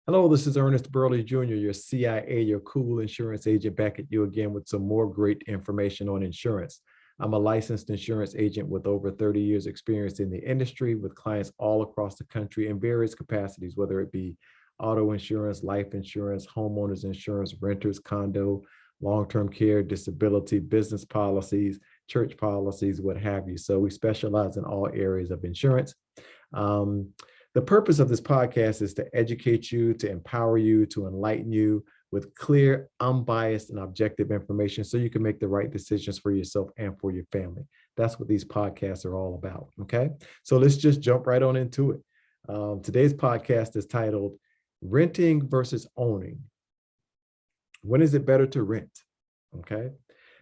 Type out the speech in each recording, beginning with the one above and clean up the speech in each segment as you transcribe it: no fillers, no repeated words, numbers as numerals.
Hello, this is Ernest Burley Jr., your CIA, your cool insurance agent, back at you again with some more great information on insurance. I'm a licensed insurance agent with over 30 years experience in the industry with clients all across the country in various capacities, whether it be auto insurance, life insurance, homeowners insurance, renters, condo, long-term care, disability, business policies, church policies, what have you. So we specialize in all areas of insurance. Um, the purpose of this podcast is to educate you, to empower you, to enlighten you with clear, unbiased, and objective information so you can make the right decisions for yourself and for your family. That's what these podcasts are all about. Okay. So let's just jump right on into it. Today's podcast is titled Renting versus Owning. When is it better to rent? Okay.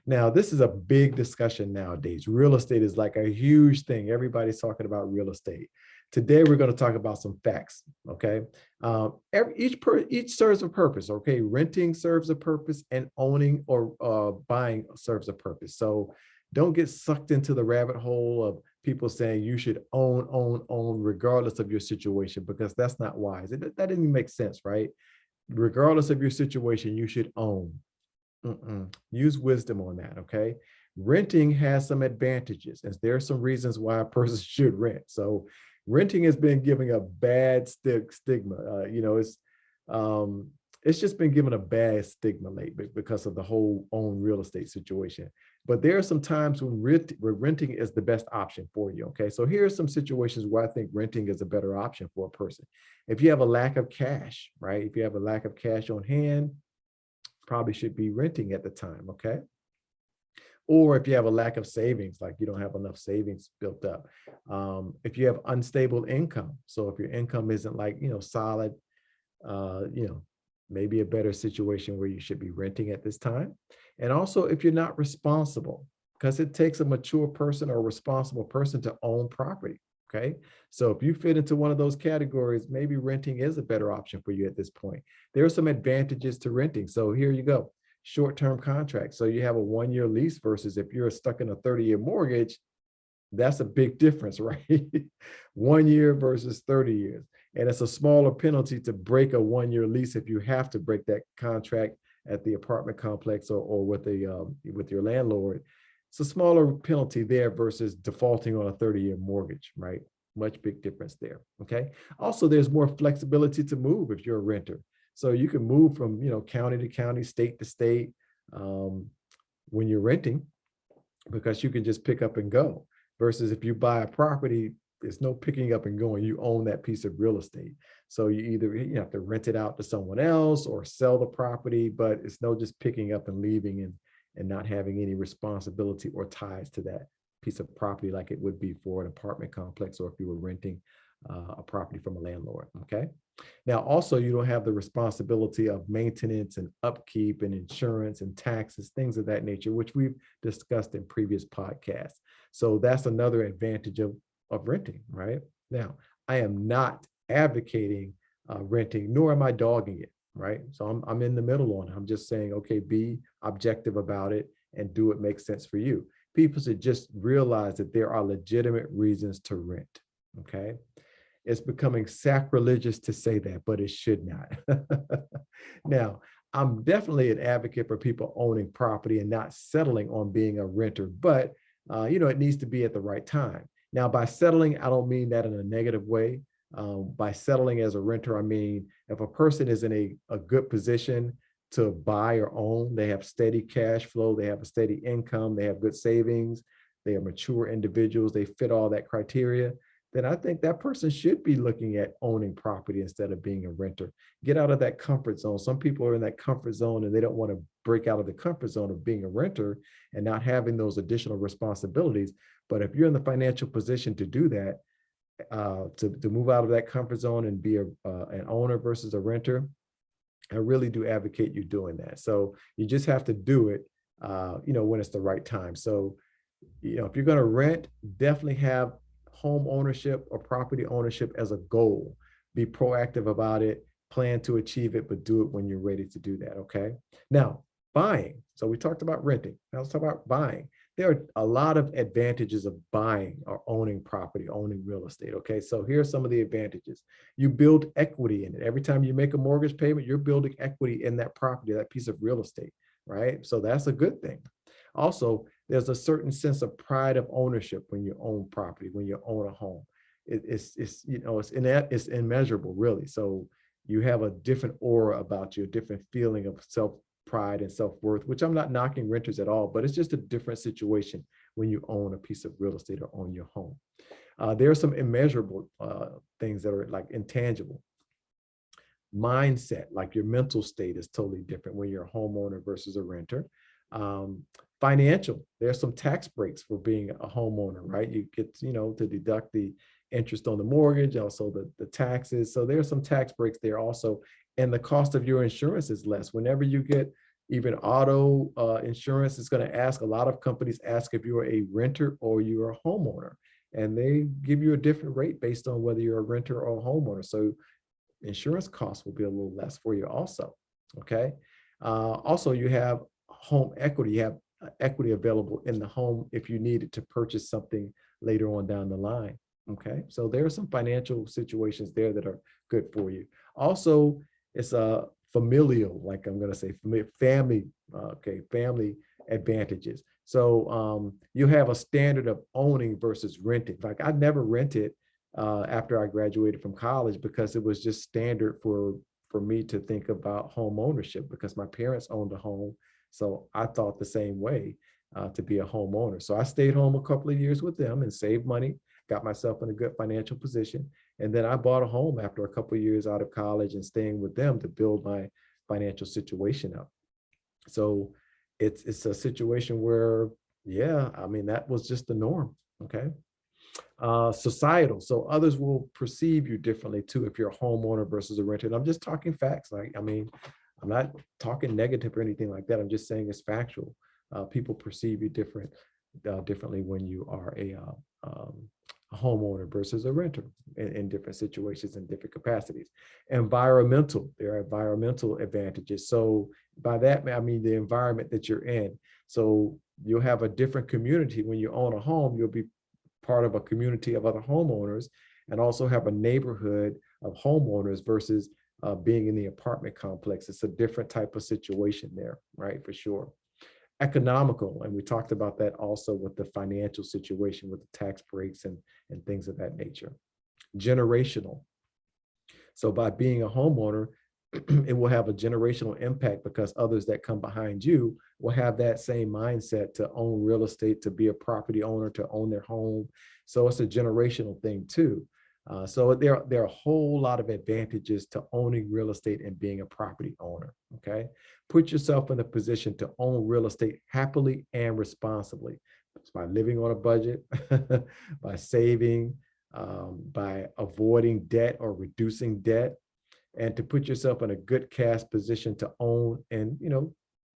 Now, this is a big discussion nowadays. Real estate is like a huge thing. Everybody's talking about real estate. Today, we're going to talk about some facts. Okay, each serves a purpose. Okay, renting serves a purpose, and owning or buying serves a purpose. So, don't get sucked into the rabbit hole of people saying you should own, regardless of your situation, because that's not wise. That didn't make sense, right? Regardless of your situation, you should own. Use wisdom on that, okay? Renting has some advantages, and there are some reasons why a person should rent. So, renting has been given a bad stigma. It's just been given a bad stigma lately because of the whole own real estate situation. But there are some times when renting is the best option for you. Okay, so here are some situations where I think renting is a better option for a person. If you have a lack of cash, right? If you have a lack of cash on hand, probably should be renting at the time, okay? Or if you have a lack of savings, like you don't have enough savings built up. If you have unstable income, so if your income isn't like, solid, maybe a better situation where you should be renting at this time. And also if you're not responsible, because it takes a mature person or a responsible person to own property. Okay. So if you fit into one of those categories, maybe renting is a better option for you at this point. There are some advantages to renting. So here you go. Short-term contract. So you have a 1-year lease versus if you're stuck in a 30-year mortgage, that's a big difference, right? 1 year versus 30 years. And it's a smaller penalty to break a 1-year lease if you have to break that contract at the apartment complex or with your landlord. It's a smaller penalty there versus defaulting on a 30-year mortgage, right? Much big difference there. Okay. Also, there's more flexibility to move if you're a renter. So you can move from county to county, state to state when you're renting, because you can just pick up and go. Versus if you buy a property, there's no picking up and going. You own that piece of real estate. So you either have to rent it out to someone else or sell the property, but it's no just picking up and leaving and not having any responsibility or ties to that piece of property like it would be for an apartment complex or if you were renting a property from a landlord. Okay. Now, also, you don't have the responsibility of maintenance and upkeep and insurance and taxes, things of that nature, which we've discussed in previous podcasts. So that's another advantage of renting, right? Now, I am not advocating renting, nor am I dogging it, right? So I'm in the middle on it. I'm just saying, okay, be objective about it and do what makes sense for you. People should just realize that there are legitimate reasons to rent, okay? It's becoming sacrilegious to say that, but it should not. Now, I'm definitely an advocate for people owning property and not settling on being a renter, but it needs to be at the right time. Now, by settling, I don't mean that in a negative way. By settling as a renter, I mean if a person is in a good position to buy or own, they have steady cash flow, they have a steady income, they have good savings, they are mature individuals, they fit all that criteria, then I think that person should be looking at owning property instead of being a renter. Get out of that comfort zone. Some people are in that comfort zone and they don't want to break out of the comfort zone of being a renter and not having those additional responsibilities. But if you're in the financial position to do that, to move out of that comfort zone and be an owner versus a renter, I really do advocate you doing that. So you just have to do it, when it's the right time. So, if you're going to rent, definitely have home ownership or property ownership as a goal. Be proactive about it, plan to achieve it, but do it when you're ready to do that. Okay. Now, buying. So we talked about renting. Now let's talk about buying. there are a lot of advantages of buying or owning property, owning real estate. Okay, so here's some of the advantages. You build equity in it. Every time you make a mortgage payment, you're building equity in that property, that piece of real estate, right? So that's a good thing. Also, there's a certain sense of pride of ownership when you own property, when you own a home. It's it's immeasurable, really. So you have a different aura about you, a different feeling of self pride and self-worth, which I'm not knocking renters at all, but it's just a different situation when you own a piece of real estate or own your home. There are some immeasurable things that are like intangible. Mindset, like your mental state is totally different when you're a homeowner versus a renter. Um, Financial, there's some tax breaks for being a homeowner, right? You get, to deduct the interest on the mortgage, also the taxes. So there's some tax breaks there also. And the cost of your insurance is less. Whenever you get even auto insurance, it's going to ask, a lot of companies ask if you're a renter or you're a homeowner. And they give you a different rate based on whether you're a renter or a homeowner. So insurance costs will be a little less for you also, okay? Also, you have home equity. You have equity available in the home if you needed to purchase something later on down the line, okay? So there are some financial situations there that are good for you. Also, it's a familial, like I'm gonna say, family, okay, family advantages. So you have a standard of owning versus renting. Like I never rented after I graduated from college because it was just standard for me to think about home ownership because my parents owned a home. So I thought the same way to be a homeowner. So I stayed home a couple of years with them and saved money, got myself in a good financial position. And then I bought a home after a couple of years out of college and staying with them to build my financial situation up. So it's a situation where, yeah, I mean, that was just the norm. Okay. Societal. So others will perceive you differently too if you're a homeowner versus a renter. And I'm just talking facts. Like, I mean, I'm not talking negative or anything like that. I'm just saying it's factual. People perceive you differently when you are a homeowner versus a renter in different situations and different capacities. Environmental, there are environmental advantages. So by that, I mean the environment that you're in. So you'll have a different community when you own a home. You'll be part of a community of other homeowners and also have a neighborhood of homeowners versus being in the apartment complex. It's a different type of situation there, right? For sure. Economical, and we talked about that also with the financial situation with the tax breaks and things of that nature. Generational. So by being a homeowner, it will have a generational impact because others that come behind you will have that same mindset to own real estate, to be a property owner, to own their home. So it's a generational thing too. So there are a whole lot of advantages to owning real estate and being a property owner, okay? Put yourself in a position to own real estate happily and responsibly. It's by living on a budget, by saving, by avoiding debt or reducing debt, and to put yourself in a good cash position to own and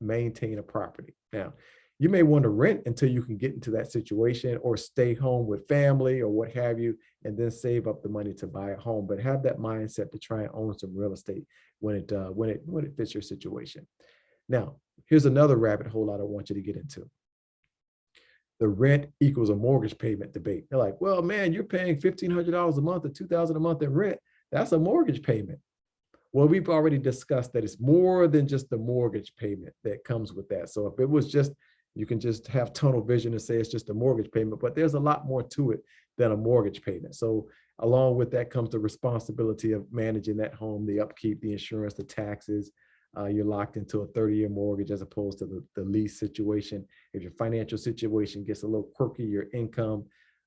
maintain a property. Now, you may want to rent until you can get into that situation or stay home with family or what have you, and then save up the money to buy a home. But have that mindset to try and own some real estate when it fits your situation. Now, here's another rabbit hole I don't want you to get into. The rent equals a mortgage payment debate. They're like, well, man, you're paying $1,500 a month or $2,000 a month in rent. That's a mortgage payment. Well, we've already discussed that it's more than just the mortgage payment that comes with that. So if it was just, you can just have tunnel vision and say it's just a mortgage payment, but there's a lot more to it than a mortgage payment. So along with that comes the responsibility of managing that home, the upkeep, the insurance, the taxes. You're locked into a 30-year mortgage as opposed to the lease situation. If your financial situation gets a little quirky, your income,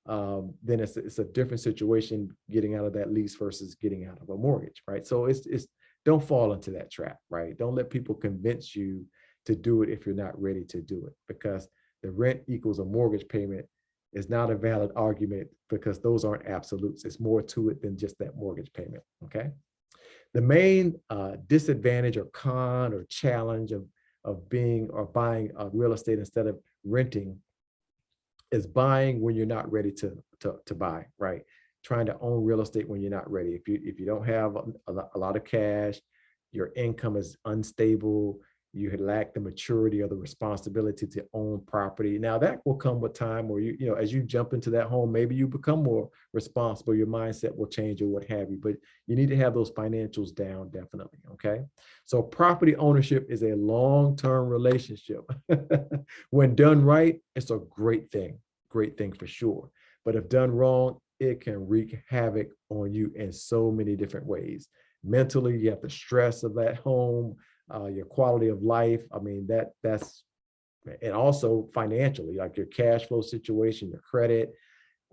then it's a different situation getting out of that lease versus getting out of a mortgage, right? So it's don't fall into that trap, right? Don't let people convince you to do it if you're not ready to do it, because the rent equals a mortgage payment is not a valid argument because those aren't absolutes. It's more to it than just that mortgage payment, okay? The main disadvantage or con or challenge of being or buying real estate instead of renting is buying when you're not ready to buy, right? Trying to own real estate when you're not ready. If you don't have a lot of cash, your income is unstable, you lack the maturity or the responsibility to own property. Now that will come with time, where as you jump into that home, maybe you become more responsible, your mindset will change or what have you, but you need to have those financials down, definitely, okay? So property ownership is a long-term relationship. When done right, it's a great thing for sure. But if done wrong, it can wreak havoc on you in so many different ways. Mentally, you have the stress of that home, your quality of life. I mean, and also financially, like your cash flow situation, your credit,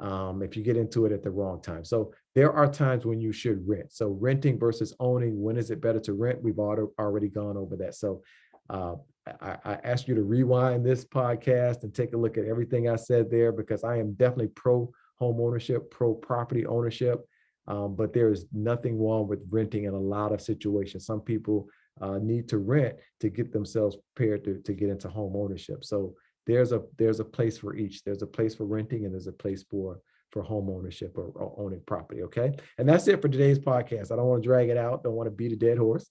if you get into it at the wrong time. So there are times when you should rent. So renting versus owning, when is it better to rent? We've already gone over that. So I ask you to rewind this podcast and take a look at everything I said there, because I am definitely pro home ownership, pro property ownership. But there is nothing wrong with renting in a lot of situations. Some people need to rent to get themselves prepared to get into home ownership. So there's a place for each. There's a place for renting, and there's a place for home ownership or owning property. Okay. And that's it for today's podcast. I don't want to drag it out. Don't want to beat a dead horse.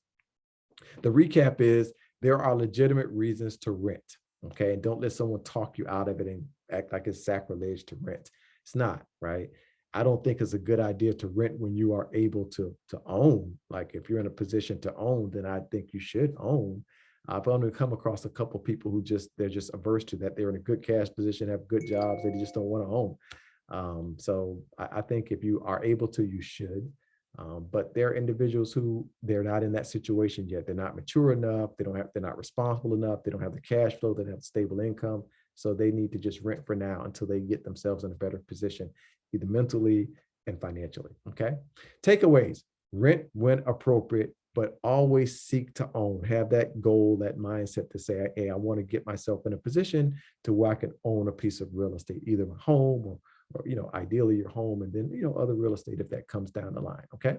The recap is there are legitimate reasons to rent. Okay. And don't let someone talk you out of it and act like it's sacrilege to rent. It's not, right? I don't think it's a good idea to rent when you are able to own. Like if you're in a position to own, then I think you should own. I've only come across a couple of people who they're just averse to that. They're in a good cash position, have good jobs, they just don't want to own. So I think if you are able to, you should. But there are individuals who they're not in that situation yet. They're not mature enough. They're not responsible enough. They don't have the cash flow. They don't have stable income. So they need to just rent for now until they get themselves in a better position, either mentally and financially. Okay. Takeaways: rent when appropriate, but always seek to own. Have that goal, that mindset to say, hey, I want to get myself in a position to where I can own a piece of real estate, either my home or ideally your home, and then, other real estate if that comes down the line. Okay.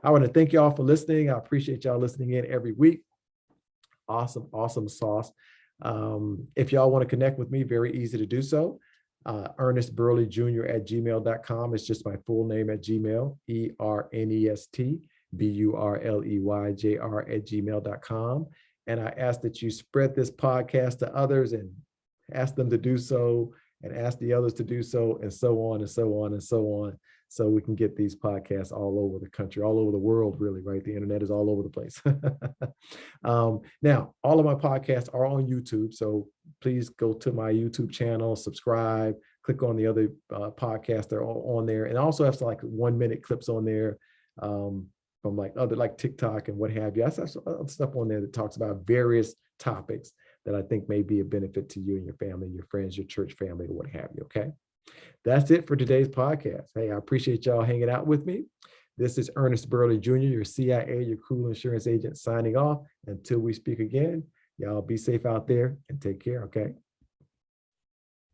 I want to thank y'all for listening. I appreciate y'all listening in every week. Awesome sauce. If y'all want to connect with me, very easy to do so. Ernest Burley Jr. at gmail.com. It's just my full name at Gmail, ERNEST BURLEYJR at gmail.com. And I ask that you spread this podcast to others and ask them to do so, and ask the others to do so, and so on and so on and so on. So we can get these podcasts all over the country, all over the world, really, right? The internet is all over the place. Now, all of my podcasts are on YouTube. So please go to my YouTube channel, subscribe, click on the other podcasts that are on there. And I also have some like 1-minute clips on there from like TikTok and what have you. I have some stuff on there that talks about various topics that I think may be a benefit to you and your family, your friends, your church family, or what have you. Okay. That's it for today's podcast. Hey, I appreciate y'all hanging out with me. This is Ernest Burley Jr., your CIA, your cool insurance agent, signing off. Until we speak again, y'all be safe out there and take care. Okay.